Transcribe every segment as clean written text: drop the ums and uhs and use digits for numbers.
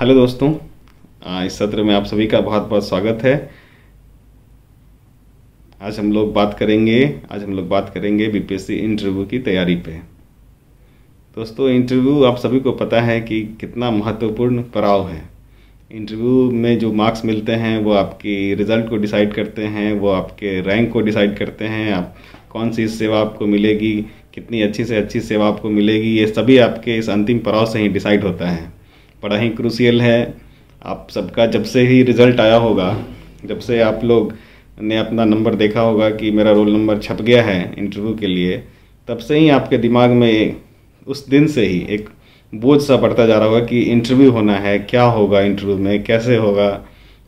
Hello दोस्तों, इस सत्र में आप सभी का बहुत बहुत स्वागत है। आज हम लोग बात करेंगे बीपीएससी इंटरव्यू की तैयारी पे। दोस्तों, इंटरव्यू आप सभी को पता है कि कितना महत्वपूर्ण पड़ाव है। इंटरव्यू में जो मार्क्स मिलते हैं वो आपकी रिज़ल्ट को डिसाइड करते हैं, वो आपके रैंक को डिसाइड करते हैं, आप कौन सी सेवा आपको मिलेगी, कितनी अच्छी से अच्छी सेवा आपको मिलेगी, ये सभी आपके इस अंतिम पड़ाव से ही डिसाइड होता है। बड़ा ही क्रूशियल है। आप सबका जब से ही रिज़ल्ट आया होगा, जब से आप लोग ने अपना नंबर देखा होगा कि मेरा रोल नंबर छप गया है इंटरव्यू के लिए, तब से ही आपके दिमाग में उस दिन से ही एक बोझ सा बढ़ता जा रहा होगा कि इंटरव्यू होना है, क्या होगा इंटरव्यू में, कैसे होगा।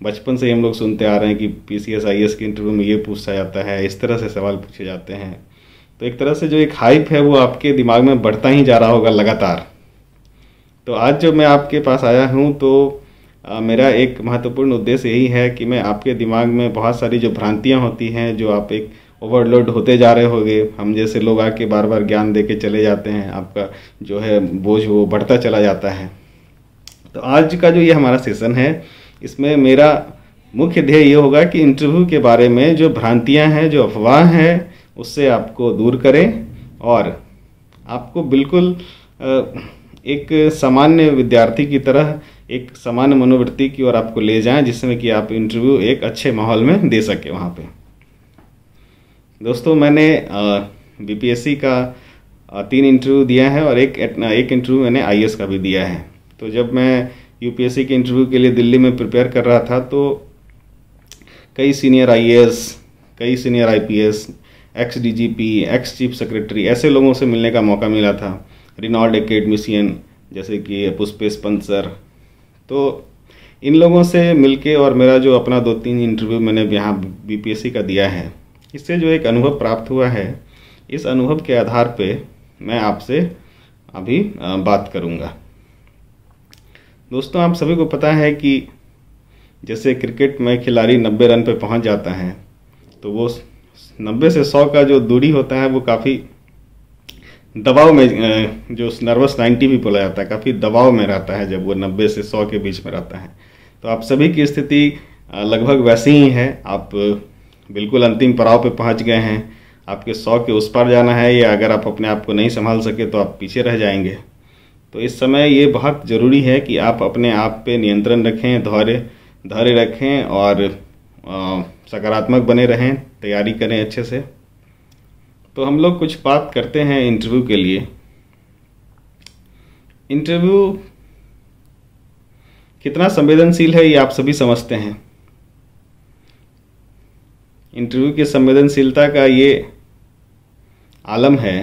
बचपन से ही हम लोग सुनते आ रहे हैं कि पीसीएस आईएएस के इंटरव्यू में ये पूछा जाता है, इस तरह से सवाल पूछे जाते हैं। तो एक तरह से जो एक हाइप है वो आपके दिमाग में बढ़ता ही जा रहा होगा लगातार। तो आज जो मैं आपके पास आया हूँ तो मेरा एक महत्वपूर्ण उद्देश्य यही है कि मैं आपके दिमाग में बहुत सारी जो भ्रांतियाँ होती हैं, जो आप एक ओवरलोड होते जा रहे होंगे, हम जैसे लोग आके बार बार ज्ञान दे के चले जाते हैं, आपका जो है बोझ वो बढ़ता चला जाता है। तो आज का जो ये हमारा सेशन है, इसमें मेरा मुख्य ध्येय ये होगा कि इंटरव्यू के बारे में जो भ्रांतियाँ हैं, जो अफवाह हैं, उससे आपको दूर करें और आपको बिल्कुल एक सामान्य विद्यार्थी की तरह एक सामान्य मनोवृत्ति की ओर आपको ले जाएं, जिसमें कि आप इंटरव्यू एक अच्छे माहौल में दे सके वहाँ पे। दोस्तों, मैंने बीपीएससी का 3 इंटरव्यू दिया है और एक इंटरव्यू मैंने आईएएस का भी दिया है। तो जब मैं यूपीएससी के इंटरव्यू के लिए दिल्ली में प्रिपेयर कर रहा था तो कई सीनियर आईएएस, कई senior IPS, x DGP, ex chief secretary, ऐसे लोगों से मिलने का मौका मिला था। रिनॉल्ड एकेडमिशियन जैसे कि पुष्पेश पंत सर। तो इन लोगों से मिलके और मेरा जो अपना 2-3 इंटरव्यू मैंने यहाँ बीपीएससी का दिया है, इससे जो एक अनुभव प्राप्त हुआ है, इस अनुभव के आधार पे मैं आपसे अभी बात करूँगा। दोस्तों, आप सभी को पता है कि जैसे क्रिकेट में खिलाड़ी 90 रन पे पहुँच जाता है तो वो 90 से 100 का जो दूरी होता है वो काफ़ी दबाव में, जो नर्वस 90 भी बोला जाता है, काफ़ी दबाव में रहता है जब वो 90 से 100 के बीच में रहता है। तो आप सभी की स्थिति लगभग वैसी ही है। आप बिल्कुल अंतिम पड़ाव पे पहुंच गए हैं। आपके 100 के उस पार जाना है, या अगर आप अपने आप को नहीं संभाल सके तो आप पीछे रह जाएंगे। तो इस समय ये बहुत ज़रूरी है कि आप अपने आप पे नियंत्रण रखें, धैर्य रखें और सकारात्मक बने रहें, तैयारी करें अच्छे से। तो हम लोग कुछ बात करते हैं इंटरव्यू के लिए। इंटरव्यू कितना संवेदनशील है ये आप सभी समझते हैं। इंटरव्यू की संवेदनशीलता का ये आलम है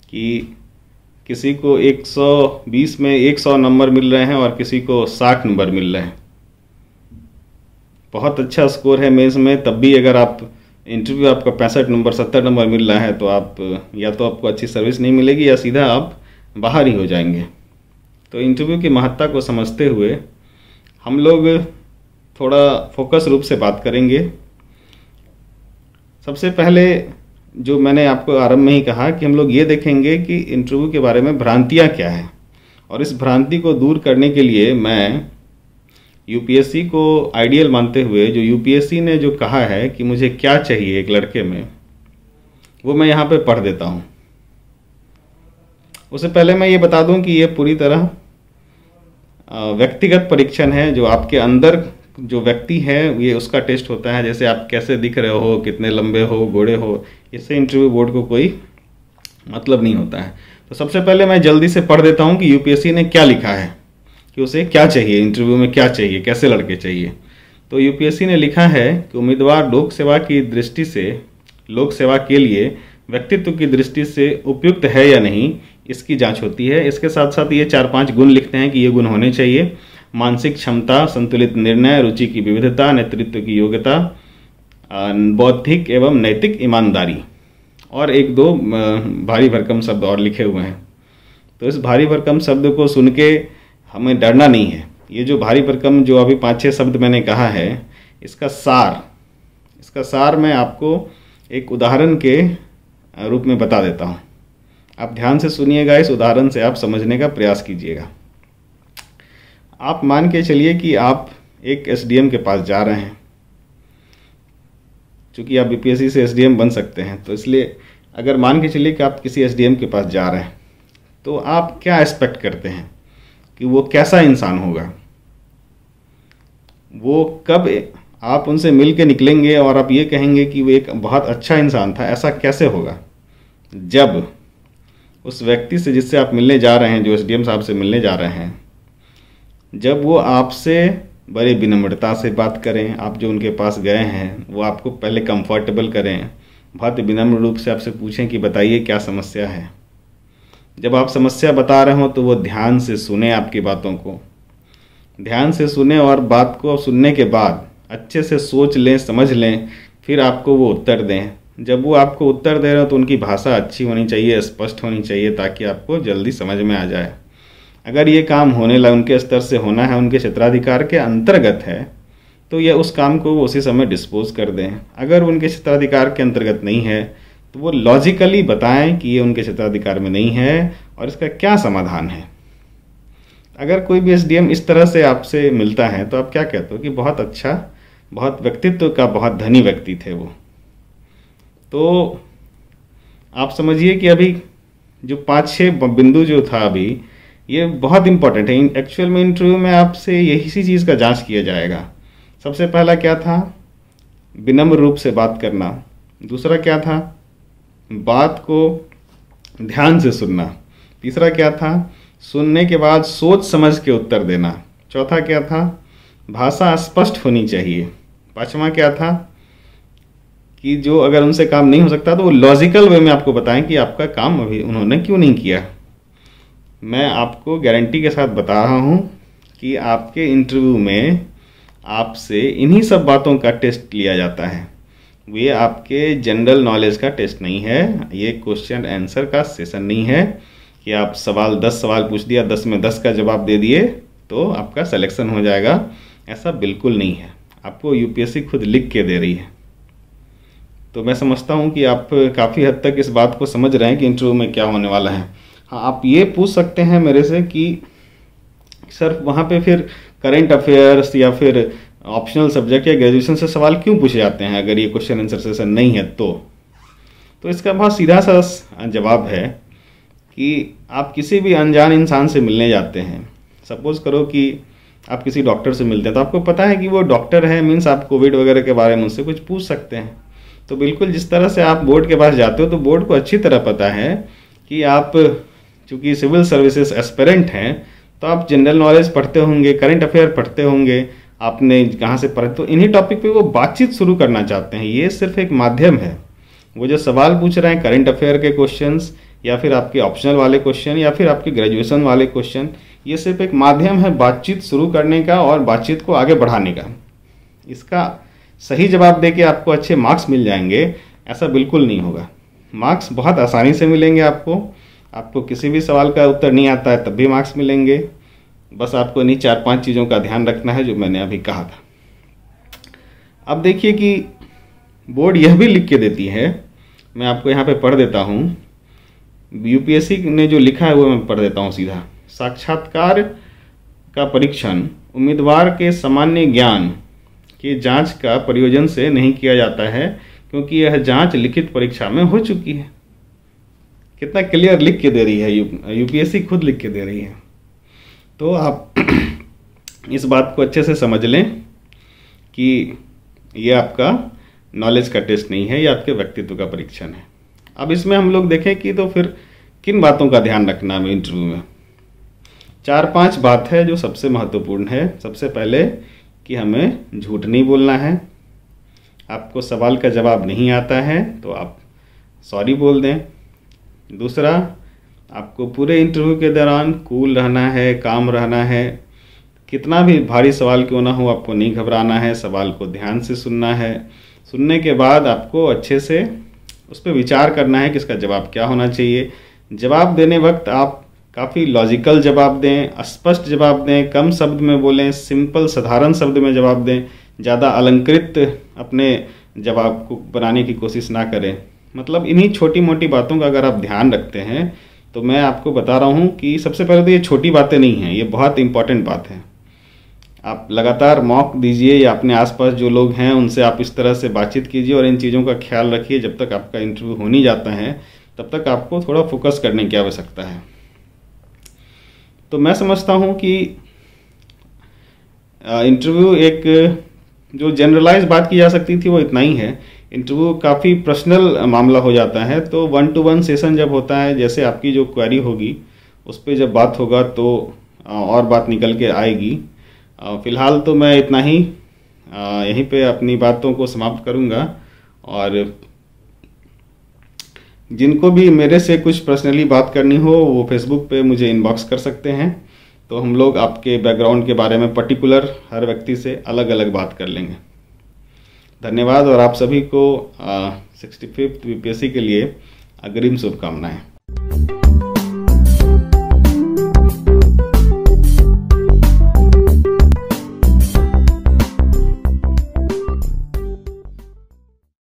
कि किसी को 120 में 100 नंबर मिल रहे हैं और किसी को 60 नंबर मिल रहे हैं। बहुत अच्छा स्कोर है मेंस में, तब भी अगर आप इंटरव्यू आपका 65 नंबर 70 नंबर मिल रहा है तो आप या तो आपको अच्छी सर्विस नहीं मिलेगी या सीधा आप बाहर ही हो जाएंगे। तो इंटरव्यू की महत्ता को समझते हुए हम लोग थोड़ा फोकस रूप से बात करेंगे। सबसे पहले जो मैंने आपको आरंभ में ही कहा कि हम लोग ये देखेंगे कि इंटरव्यू के बारे में भ्रांतियाँ क्या हैं, और इस भ्रांति को दूर करने के लिए मैं यूपीएससी को आइडियल मानते हुए, जो यूपीएससी ने जो कहा है कि मुझे क्या चाहिए एक लड़के में, वो मैं यहाँ पे पढ़ देता हूँ। उससे पहले मैं ये बता दूँ कि ये पूरी तरह व्यक्तिगत परीक्षण है। जो आपके अंदर जो व्यक्ति है ये उसका टेस्ट होता है, जैसे आप कैसे दिख रहे हो, कितने लंबे हो, गोरे हो, इससे इंटरव्यू बोर्ड को कोई मतलब नहीं होता है। तो सबसे पहले मैं जल्दी से पढ़ देता हूँ कि यूपीएससी ने क्या लिखा है, कि उसे क्या चाहिए, इंटरव्यू में क्या चाहिए, कैसे लड़के चाहिए। तो यूपीएससी ने लिखा है कि उम्मीदवार लोक सेवा की दृष्टि से, लोक सेवा के लिए व्यक्तित्व की दृष्टि से उपयुक्त है या नहीं, इसकी जांच होती है। इसके साथ साथ ये 4-5 गुण लिखते हैं कि ये गुण होने चाहिए: मानसिक क्षमता, संतुलित निर्णय, रुचि की विविधता, नेतृत्व की योग्यता, बौद्धिक एवं नैतिक ईमानदारी, और 1-2 भारी भरकम शब्द और लिखे हुए हैं। तो इस भारी भरकम शब्द को सुन के हमें डरना नहीं है। ये जो भारी भरकम जो अभी 5-6 शब्द मैंने कहा है, इसका सार मैं आपको एक उदाहरण के रूप में बता देता हूँ। आप ध्यान से सुनिएगा, इस उदाहरण से आप समझने का प्रयास कीजिएगा। आप मान के चलिए कि आप एक एसडीएम के पास जा रहे हैं, क्योंकि आप बीपीएससी से एसडीएम बन सकते हैं, तो इसलिए अगर मान के चलिए कि आप किसी एसडीएम के पास जा रहे हैं, तो आप क्या एक्सपेक्ट करते हैं कि वो कैसा इंसान होगा? वो कब आप उनसे मिल के निकलेंगे और आप ये कहेंगे कि वो एक बहुत अच्छा इंसान था, ऐसा कैसे होगा? जब उस व्यक्ति से जिससे आप मिलने जा रहे हैं, जो एसडीएम साहब से मिलने जा रहे हैं, जब वो आपसे बड़े विनम्रता से बात करें, आप जो उनके पास गए हैं वो आपको पहले कंफर्टेबल करें, बहुत विनम्र रूप से आपसे पूछें कि बताइए क्या समस्या है। जब आप समस्या बता रहे हो तो वो ध्यान से सुने, आपकी बातों को ध्यान से सुने और बात को सुनने के बाद अच्छे से सोच लें, समझ लें, फिर आपको वो उत्तर दें। जब वो आपको उत्तर दे रहे हो तो उनकी भाषा अच्छी होनी चाहिए, स्पष्ट होनी चाहिए, ताकि आपको जल्दी समझ में आ जाए। अगर ये काम होने लगे, उनके स्तर से होना है, उनके क्षेत्राधिकार के अंतर्गत है, तो ये उस काम को वो उसी समय डिस्पोज कर दें। अगर उनके क्षेत्राधिकार के अंतर्गत नहीं है तो वो लॉजिकली बताएं कि ये उनके क्षेत्राधिकार में नहीं है और इसका क्या समाधान है। अगर कोई भी एसडीएम इस तरह से आपसे मिलता है तो आप क्या कहते हो कि बहुत अच्छा, बहुत व्यक्तित्व का बहुत धनी व्यक्ति थे वो। तो आप समझिए कि अभी जो 5-6 बिंदु जो था अभी, ये बहुत इंपॉर्टेंट है। एक्चुअल में इंटरव्यू में आपसे यही सी चीज़ का जांच किया जाएगा। सबसे पहला क्या था? विनम्र रूप से बात करना। दूसरा क्या था? बात को ध्यान से सुनना। तीसरा क्या था? सुनने के बाद सोच समझ के उत्तर देना। चौथा क्या था? भाषा स्पष्ट होनी चाहिए। पांचवा क्या था? कि जो अगर उनसे काम नहीं हो सकता तो वो लॉजिकल वे में आपको बताएं कि आपका काम अभी उन्होंने क्यों नहीं किया। मैं आपको गारंटी के साथ बता रहा हूँ कि आपके इंटरव्यू में आपसे इन्हीं सब बातों का टेस्ट लिया जाता है। ये आपके जनरल नॉलेज का टेस्ट नहीं है, ये क्वेश्चन आंसर का सेशन नहीं है कि आप 10 सवाल पूछ दिया, 10 में 10 का जवाब दे दिए तो आपका सिलेक्शन हो जाएगा। ऐसा बिल्कुल नहीं है। आपको यूपीएससी खुद लिख के दे रही है। तो मैं समझता हूँ कि आप काफ़ी हद तक इस बात को समझ रहे हैं कि इंटरव्यू में क्या होने वाला है। हाँ, आप ये पूछ सकते हैं मेरे से कि सर वहाँ पे फिर करंट अफेयर्स या फिर ऑप्शनल सब्जेक्ट या ग्रेजुएशन से सवाल क्यों पूछे जाते हैं अगर ये क्वेश्चन आंसर सेशन नहीं है तो इसका बहुत सीधा सा जवाब है कि आप किसी भी अनजान इंसान से मिलने जाते हैं। सपोज करो कि आप किसी डॉक्टर से मिलते हैं, तो आपको पता है कि वो डॉक्टर है, मीन्स आप कोविड वगैरह के बारे में उनसे कुछ पूछ सकते हैं। तो बिल्कुल जिस तरह से आप बोर्ड के पास जाते हो तो बोर्ड को अच्छी तरह पता है कि आप चूँकि सिविल सर्विसेज एस्पिरेंट हैं तो आप जनरल नॉलेज पढ़ते होंगे, करंट अफेयर पढ़ते होंगे, आपने कहाँ से पढ़े, तो इन्हीं टॉपिक पे वो बातचीत शुरू करना चाहते हैं। ये सिर्फ एक माध्यम है। वो जो सवाल पूछ रहे हैं करंट अफेयर के क्वेश्चंस या फिर आपके ऑप्शनल वाले क्वेश्चन या फिर आपके ग्रेजुएशन वाले क्वेश्चन, ये सिर्फ एक माध्यम है बातचीत शुरू करने का और बातचीत को आगे बढ़ाने का। इसका सही जवाब दे के आपको अच्छे मार्क्स मिल जाएंगे, ऐसा बिल्कुल नहीं होगा। मार्क्स बहुत आसानी से मिलेंगे आपको किसी भी सवाल का उत्तर नहीं आता है तब भी मार्क्स मिलेंगे। बस आपको इन्हीं 4-5 चीज़ों का ध्यान रखना है जो मैंने अभी कहा था। अब देखिए कि बोर्ड यह भी लिख के देती है, मैं आपको यहाँ पे पढ़ देता हूँ, यूपीएससी ने जो लिखा है वो मैं पढ़ देता हूँ सीधा। साक्षात्कार का परीक्षण उम्मीदवार के सामान्य ज्ञान की जांच का प्रयोजन से नहीं किया जाता है क्योंकि यह जांच लिखित परीक्षा में हो चुकी है। कितना क्लियर लिख के दे रही है, यूपीएससी खुद लिख के दे रही है। तो आप इस बात को अच्छे से समझ लें कि ये आपका नॉलेज का टेस्ट नहीं है, ये आपके व्यक्तित्व का परीक्षण है। अब इसमें हम लोग देखें कि तो फिर किन बातों का ध्यान रखना है इंटरव्यू में। 4-5 बात है जो सबसे महत्वपूर्ण है। सबसे पहले कि हमें झूठ नहीं बोलना है। आपको सवाल का जवाब नहीं आता है तो आप सॉरी बोल दें। दूसरा, आपको पूरे इंटरव्यू के दौरान कूल रहना है, काम रहना है। कितना भी भारी सवाल क्यों ना हो आपको नहीं घबराना है, सवाल को ध्यान से सुनना है। सुनने के बाद आपको अच्छे से उस पर विचार करना है कि इसका जवाब क्या होना चाहिए। जवाब देने वक्त आप काफ़ी लॉजिकल जवाब दें, स्पष्ट जवाब दें, कम शब्द में बोलें, सिंपल साधारण शब्द में जवाब दें। ज़्यादा अलंकृत अपने जवाब को बनाने की कोशिश ना करें। मतलब इन्हीं छोटी मोटी बातों का अगर आप ध्यान रखते हैं तो मैं आपको बता रहा हूँ कि सबसे पहले तो ये छोटी बातें नहीं हैं, ये बहुत इंपॉर्टेंट बात है। आप लगातार मॉक दीजिए या अपने आसपास जो लोग हैं उनसे आप इस तरह से बातचीत कीजिए और इन चीज़ों का ख्याल रखिए। जब तक आपका इंटरव्यू हो नहीं जाता है तब तक आपको थोड़ा फोकस करने की आवश्यकता है। तो मैं समझता हूँ कि इंटरव्यू एक जो जनरलाइज बात की जा सकती थी वो इतना ही है। इंटरव्यू काफ़ी पर्सनल मामला हो जाता है, तो 1-to-1 सेशन जब होता है, जैसे आपकी जो क्वेरी होगी उस पर जब बात होगा तो और बात निकल के आएगी। फ़िलहाल तो मैं इतना ही यहीं पे अपनी बातों को समाप्त करूँगा, और जिनको भी मेरे से कुछ पर्सनली बात करनी हो वो फेसबुक पे मुझे इनबॉक्स कर सकते हैं। तो हम लोग आपके बैकग्राउंड के बारे में पर्टिकुलर हर व्यक्ति से अलग अलग बात कर लेंगे। धन्यवाद, और आप सभी को 65th बीपीएससी के लिए अग्रिम शुभकामनाएं।